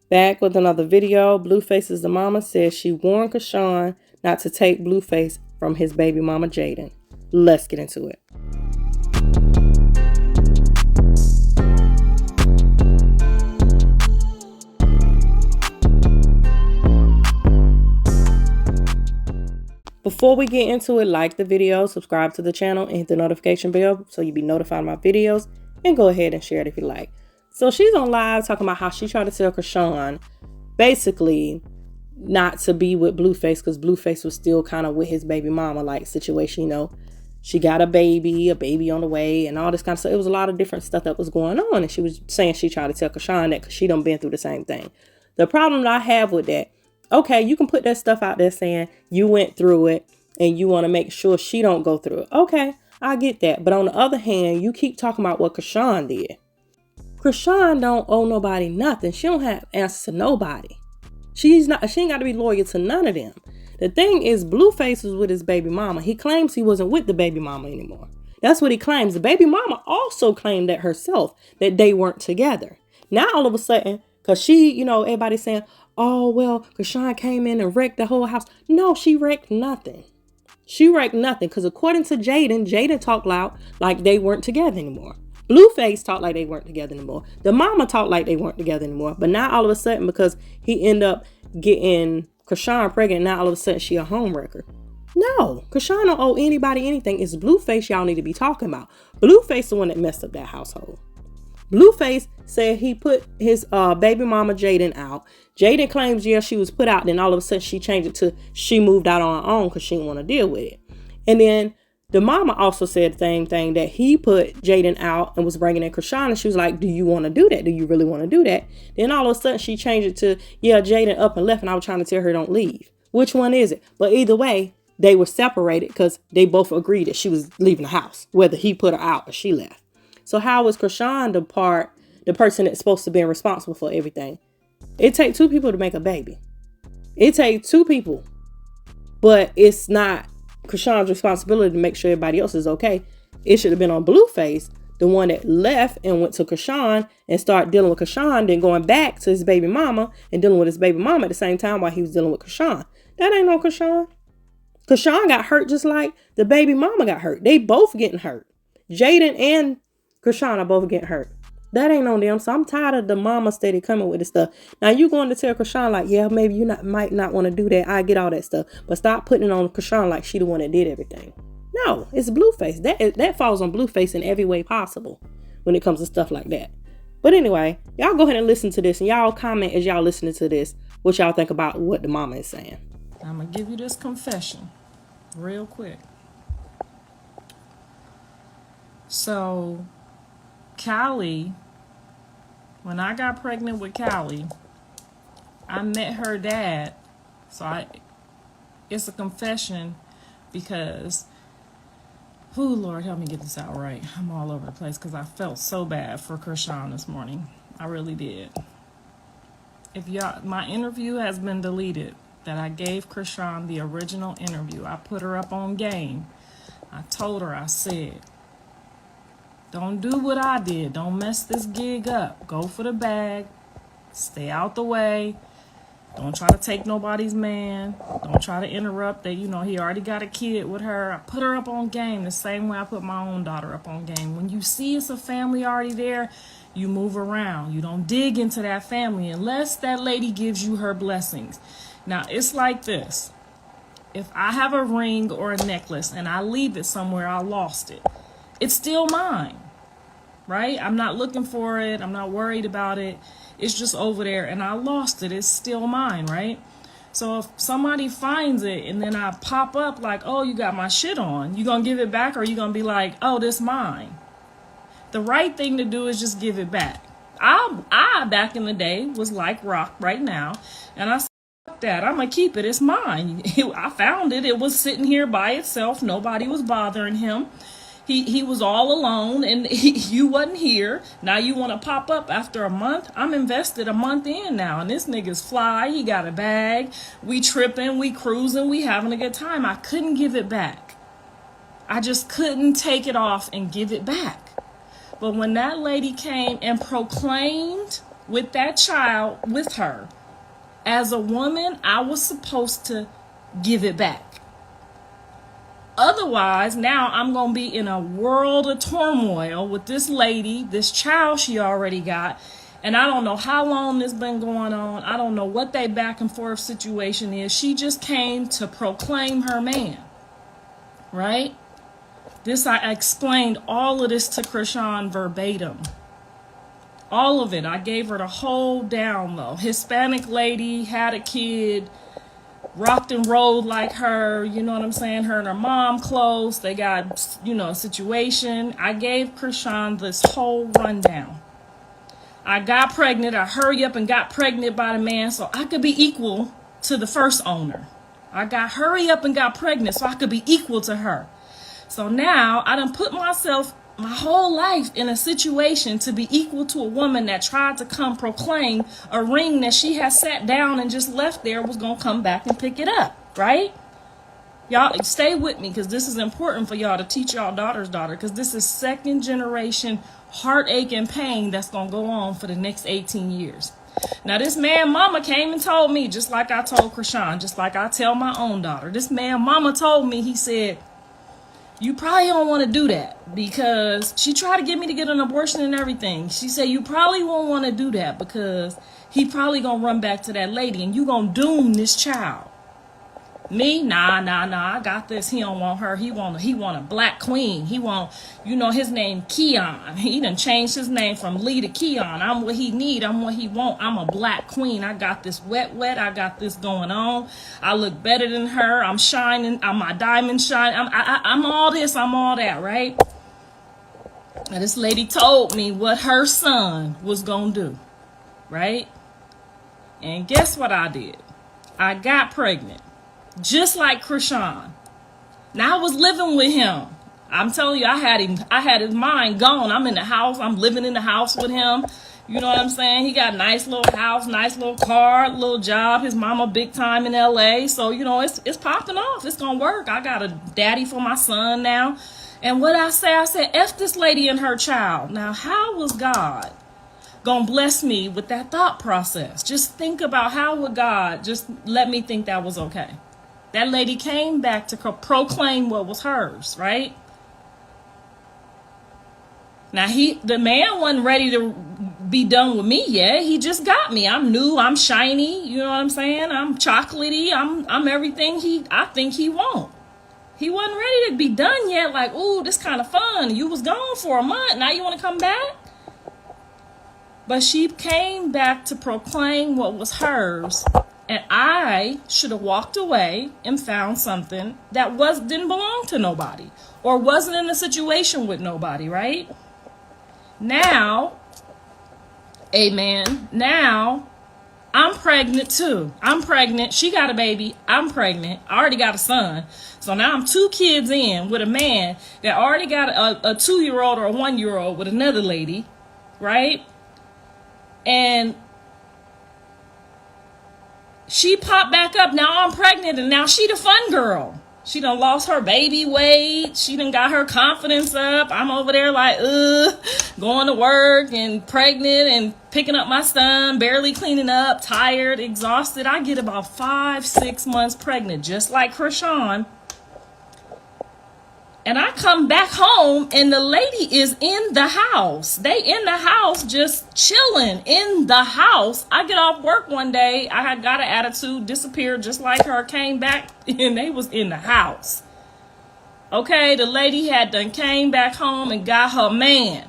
Back with another video. Blueface DaMama says she warned Chrisean not to take Blueface from his baby mama Jaden. Let's get into it. Before we get into it, like the video, subscribe to the channel, and hit the notification bell so you'll be notified of my videos, and go ahead and share it if you like. So she's on live talking about how she tried to tell Chrisean basically not to be with Blueface because Blueface was still kind of with his baby mama like situation, you know. She got a baby on the way and all this kind of stuff. It was a lot of different stuff that was going on, and she was saying she tried to tell Chrisean that because she done been through the same thing. The problem that I have with that, okay, you can put that stuff out there saying you went through it and you want to make sure she don't go through it. Okay, I get that. But on the other hand, you keep talking about what Chrisean did. Chrisean don't owe nobody nothing. She don't have answers to nobody. She ain't got to be loyal to none of them. The thing is, Blueface was with his baby mama. He claims he wasn't with the baby mama anymore. That's what he claims. The baby mama also claimed that herself, that they weren't together. Now all of a sudden, because she, you know, everybody's saying, oh, well, Chrisean came in and wrecked the whole house. No, she wrecked nothing. She wrecked nothing because according to Jaden talked loud like they weren't together anymore. Blueface talked like they weren't together anymore. The mama talked like they weren't together anymore. But now all of a sudden, because he ended up getting Chrisean pregnant, now all of a sudden she a homewrecker. No, Chrisean don't owe anybody anything. It's Blueface y'all need to be talking about. Blueface the one that messed up that household. Blueface said he put his baby mama Jaden out. Jaden claims, yeah, she was put out. Then all of a sudden she changed it to she moved out on her own because she didn't want to deal with it. And then the mama also said the same thing, that he put Jaden out and was bringing in Chrisean. And she was like, do you want to do that? Do you really want to do that? Then all of a sudden she changed it to, yeah, Jaden up and left. And I was trying to tell her don't leave. Which one is it? But either way, they were separated because they both agreed that she was leaving the house, whether he put her out or she left. So how was Chrisean the person that's supposed to be responsible for everything? It takes two people to make a baby. It takes two people. But it's not Chrisean's responsibility to make sure everybody else is okay. It should have been on Blueface, the one that left and went to Chrisean and started dealing with Chrisean, then going back to his baby mama and dealing with his baby mama at the same time while he was dealing with Chrisean. That ain't no Chrisean. Chrisean got hurt just like the baby mama got hurt. They both getting hurt. Jaden and Chrisean are both getting hurt. That ain't on them. So I'm tired of the mama steady coming with this stuff. Now you going to tell Chrisean like, yeah, maybe you might not want to do that. I get all that stuff. But stop putting it on Chrisean like she the one that did everything. No, it's Blueface. That falls on Blueface in every way possible when it comes to stuff like that. But anyway, y'all go ahead and listen to this. And y'all comment as y'all listening to this what y'all think about what the mama is saying. I'm going to give you this confession real quick. So Callie, when I got pregnant with Callie, I met her dad. So it's a confession because, oh Lord, help me get this out right. I'm all over the place because I felt so bad for Chrisean this morning. I really did. If y'all, my interview has been deleted that I gave Chrisean, the original interview. I put her up on game. I told her, I said, don't do what I did. Don't mess this gig up. Go for the bag. Stay out the way. Don't try to take nobody's man. Don't try to interrupt that. You know, he already got a kid with her. I put her up on game the same way I put my own daughter up on game. When you see it's a family already there, you move around. You don't dig into that family unless that lady gives you her blessings. Now, it's like this. If I have a ring or a necklace and I leave it somewhere, I lost it. It's still mine, right? I'm not looking for it. I'm not worried about it. It's just over there and I lost it. It's still mine, right? So if somebody finds it and then I pop up like, oh, you got my shit on, you gonna give it back or you gonna be like, oh, this mine? The right thing to do is just give it back. I back in the day was like Rock right now, and I said, fuck that, I'm gonna keep it. It's mine. I found it. It was sitting here by itself. Nobody was bothering him. He was all alone and you wasn't here. Now you want to pop up after a month? I'm invested a month in now and this nigga's fly. He got a bag. We tripping, we cruising, we having a good time. I couldn't give it back. I just couldn't take it off and give it back. But when that lady came and proclaimed with that child with her. As a woman, I was supposed to give it back. Otherwise, now I'm going to be in a world of turmoil with this lady, this child she already got. And I don't know how long this been going on. I don't know what they back and forth situation is. She just came to proclaim her man. Right? I explained all of this to Chrisean verbatim. All of it. I gave her the whole down low. Hispanic lady, had a kid, rocked and rolled like her, you know what I'm saying? Her and her mom close. They got, a situation. I gave Chrisean this whole rundown. I got pregnant. I hurry up and got pregnant by the man so I could be equal to the first owner. I got hurry up and got pregnant so I could be equal to her. So now I done put myself my whole life in a situation to be equal to a woman that tried to come proclaim a ring that she has sat down and just left there was going to come back and pick it up, right? Y'all stay with me because this is important for y'all to teach y'all daughter's daughter because this is second generation heartache and pain that's going to go on for the next 18 years. Now, this man mama came and told me, just like I told Chrisean, just like I tell my own daughter, this man mama told me, he said, you probably don't want to do that because she tried to get me to get an abortion and everything. She said, you probably won't want to do that because he probably going to run back to that lady and you going to doom this child. Me? Nah. I got this. He don't want her. He want a black queen. He want, his name Keon. He done changed his name from Lee to Keon. I'm what he need. I'm what he want. I'm a black queen. I got this wet. I got this going on. I look better than her. I'm shining. I'm my diamond shine. I'm all this. I'm all that, right? Now this lady told me what her son was gonna do, right? And guess what I did? I got pregnant. Just like Chrisean. Now I was living with him. I'm telling you, I had his mind gone. I'm in the house. I'm living in the house with him. You know what I'm saying? He got a nice little house, nice little car, little job. His mama big time in LA. So, it's popping off. It's going to work. I got a daddy for my son now. And what I said, F this lady and her child. Now, how was God going to bless me with that thought process? Just think about how would God just let me think that was okay. That lady came back to proclaim what was hers, right? Now, the man wasn't ready to be done with me yet. He just got me. I'm new. I'm shiny. You know what I'm saying? I'm chocolatey. I'm everything I think he won't. He wasn't ready to be done yet. Like, ooh, this kind of fun. You was gone for a month. Now you want to come back? But she came back to proclaim what was hers. And I should have walked away and found something that didn't belong to nobody or wasn't in a situation with nobody, right? Now, amen. Now, I'm pregnant too. I'm pregnant. She got a baby. I'm pregnant. I already got a son. So now I'm 2 kids in with a man that already got a 2-year-old or a 1-year-old with another lady, right? And she popped back up. Now I'm pregnant and now she the fun girl. She done lost her baby weight. She done got her confidence up. I'm over there like, going to work and pregnant and picking up my son, barely cleaning up, tired, exhausted. I get about 5-6 months pregnant, just like Chrisean. And I come back home and the lady is in the house. They in the house just chilling in the house. I get off work one day. I had got an attitude, disappeared just like her, came back and they was in the house. Okay, the lady had done came back home and got her man.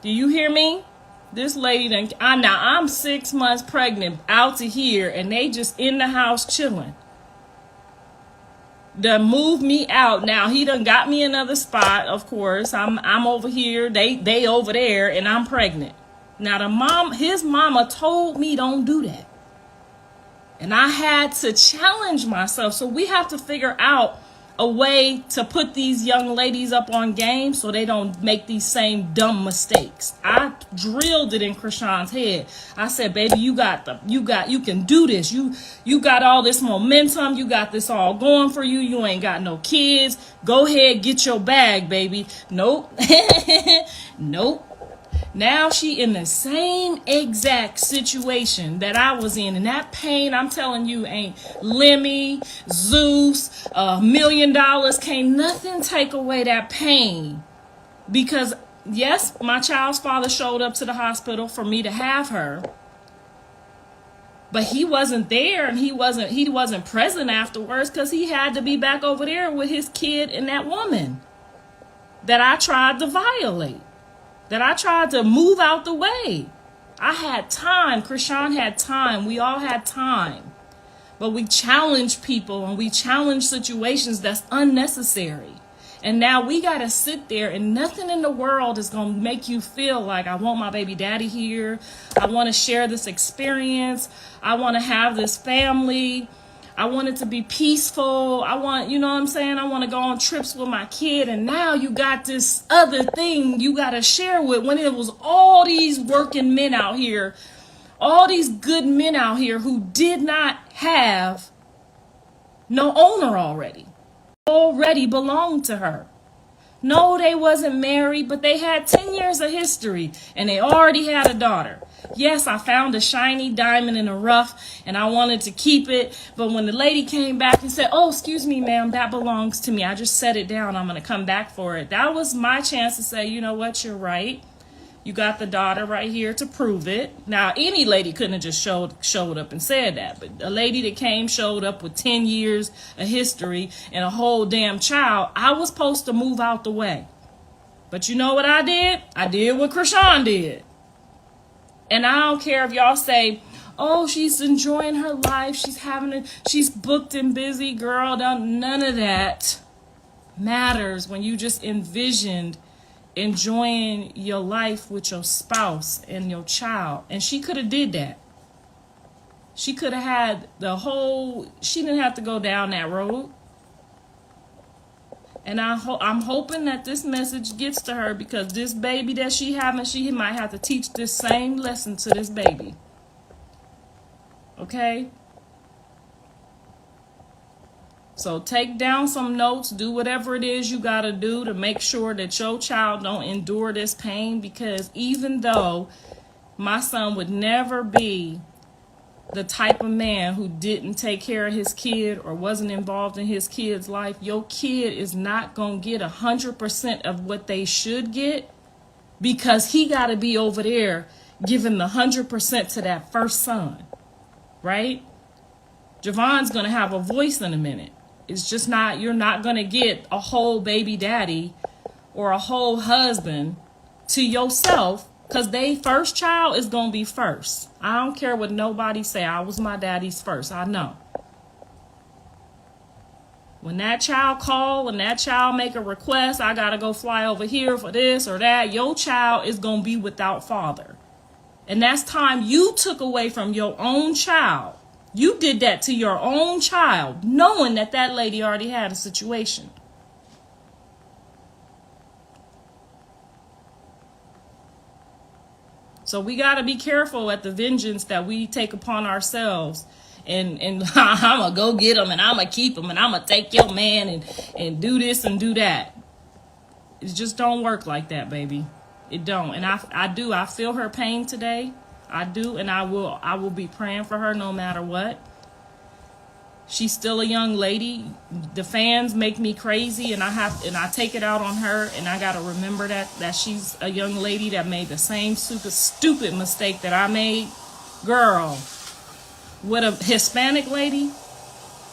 Do you hear me? This lady done, I'm 6 months pregnant out to here and they just in the house chilling. Done moved me out. Now he done got me another spot. Of course, I'm over here. They over there, and I'm pregnant. Now his mama told me don't do that, and I had to challenge myself. So we have to figure out a way to put these young ladies up on game so they don't make these same dumb mistakes. I drilled it in Chrisean's head. I said, baby, you can do this. You got all this momentum. You got this all going for you. You ain't got no kids. Go ahead, get your bag, baby. Nope. Nope. Now she in the same exact situation that I was in. And that pain, I'm telling you, ain't Lemmy, Zeus, $1,000,000. Can't nothing take away that pain. Because, yes, my child's father showed up to the hospital for me to have her. But he wasn't there, and he wasn't present afterwards because he had to be back over there with his kid and that woman that I tried to violate, that I tried to move out the way. I had time. Chrisean had time. We all had time. But we challenge people and we challenge situations that's unnecessary. And now we got to sit there, and nothing in the world is going to make you feel like I want my baby daddy here. I want to share this experience. I want to have this family. I want it to be peaceful. I want, you know what I'm saying? I want to go on trips with my kid. And now you got this other thing you got to share with, when it was all these working men out here, all these good men out here who did not have no owner already belonged to her. No, they wasn't married, but they had 10 years of history, and they already had a daughter. Yes, I found a shiny diamond in the rough, and I wanted to keep it, but when the lady came back and said, oh, excuse me, ma'am, that belongs to me, I just set it down, I'm going to come back for it. That was my chance to say, you know what, you're right. You got the daughter right here to prove it. Now, any lady couldn't have just showed up and said that. But a lady that showed up with 10 years of history and a whole damn child, I was supposed to move out the way. But you know what I did? I did what Chrisean did. And I don't care if y'all say, oh, she's enjoying her life. She's booked and busy, girl. None of that matters when you just envisioned enjoying your life with your spouse and your child. And she could have did that. She could have had she didn't have to go down that road. And I'm hoping that this message gets to her, because this baby that she might have to teach this same lesson to this baby. Okay? So take down some notes, do whatever it is you got to do to make sure that your child don't endure this pain, because even though my son would never be the type of man who didn't take care of his kid or wasn't involved in his kid's life, your kid is not going to get 100% of what they should get, because he got to be over there giving the 100% to that first son, right? Javon's going to have a voice in a minute. It's just you're not going to get a whole baby daddy or a whole husband to yourself, because they first child is going to be first. I don't care what nobody say. I was my daddy's first. I know. When that child call and that child make a request, I got to go fly over here for this or that, your child is going to be without father. And that's time you took away from your own child. You did that to your own child, knowing that that lady already had a situation. So we got to be careful at the vengeance that we take upon ourselves. And I'm going to go get them, and I'm going to keep them, and I'm going to take your man and do this and do that. It just don't work like that, baby. It don't. And I feel her pain today. I do, and I will be praying for her no matter what. She's still a young lady. The fans make me crazy, and I take it out on her, and I got to remember that she's a young lady that made the same super stupid mistake that I made. Girl, with a Hispanic lady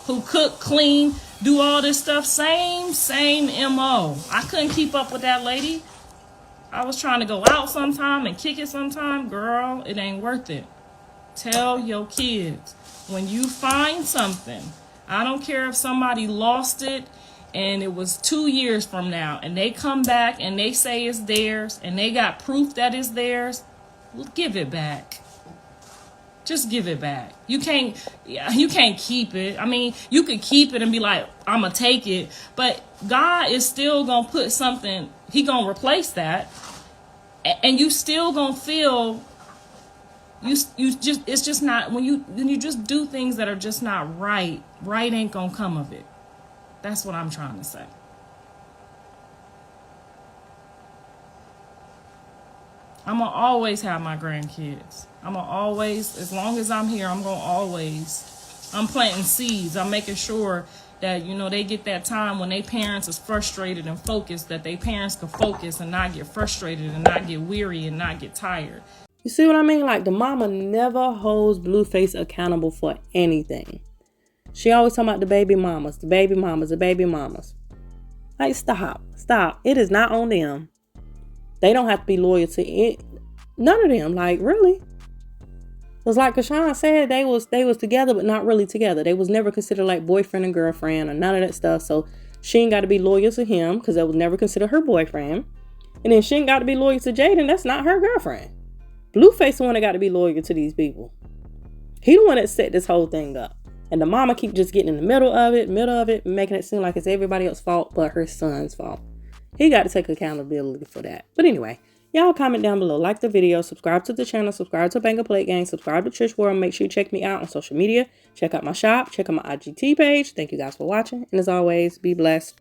who cook, clean, do all this stuff, same MO. I couldn't keep up with that lady. I was trying to go out sometime and kick it sometime. Girl, it ain't worth it. Tell your kids, when you find something, I don't care if somebody lost it and it was 2 years from now, and they come back and they say it's theirs and they got proof that it's theirs, give it back. Just give it back. You can't keep it. I mean, you could keep it and be like, I'm going to take it. But God is still going to put something, he going to replace that. And you still going to feel, it's just not, when you just do things that are just not right ain't going to come of it. That's what I'm trying to say. I'm gonna always have my grandkids. I'm gonna always, as long as I'm here, I'm planting seeds. I'm making sure that, you know, they get that time when their parents is frustrated and focused, that their parents can focus and not get frustrated and not get weary and not get tired. You see what I mean? Like, the mama never holds Blueface accountable for anything. She always talking about the baby mamas, the baby mamas, the baby mamas. Like, stop. It is not on them. They don't have to be loyal to it. None of them. Like, really? Because like Chrisean said, they was together, but not really together. They was never considered like boyfriend and girlfriend or none of that stuff. So she ain't got to be loyal to him because that was never considered her boyfriend. And then she ain't got to be loyal to Jaden. That's not her girlfriend. Blueface the one that got to be loyal to these people. He the one that set this whole thing up. And the mama keep just getting in the middle of it, making it seem like it's everybody else's fault but her son's fault. He got to take accountability for that. But anyway, y'all comment down below, like the video, subscribe to the channel, subscribe to Banger Plate Gang, subscribe to Trish World. Make sure you check me out on social media. Check out my shop, check out my IGT page. Thank you guys for watching. And as always, be blessed.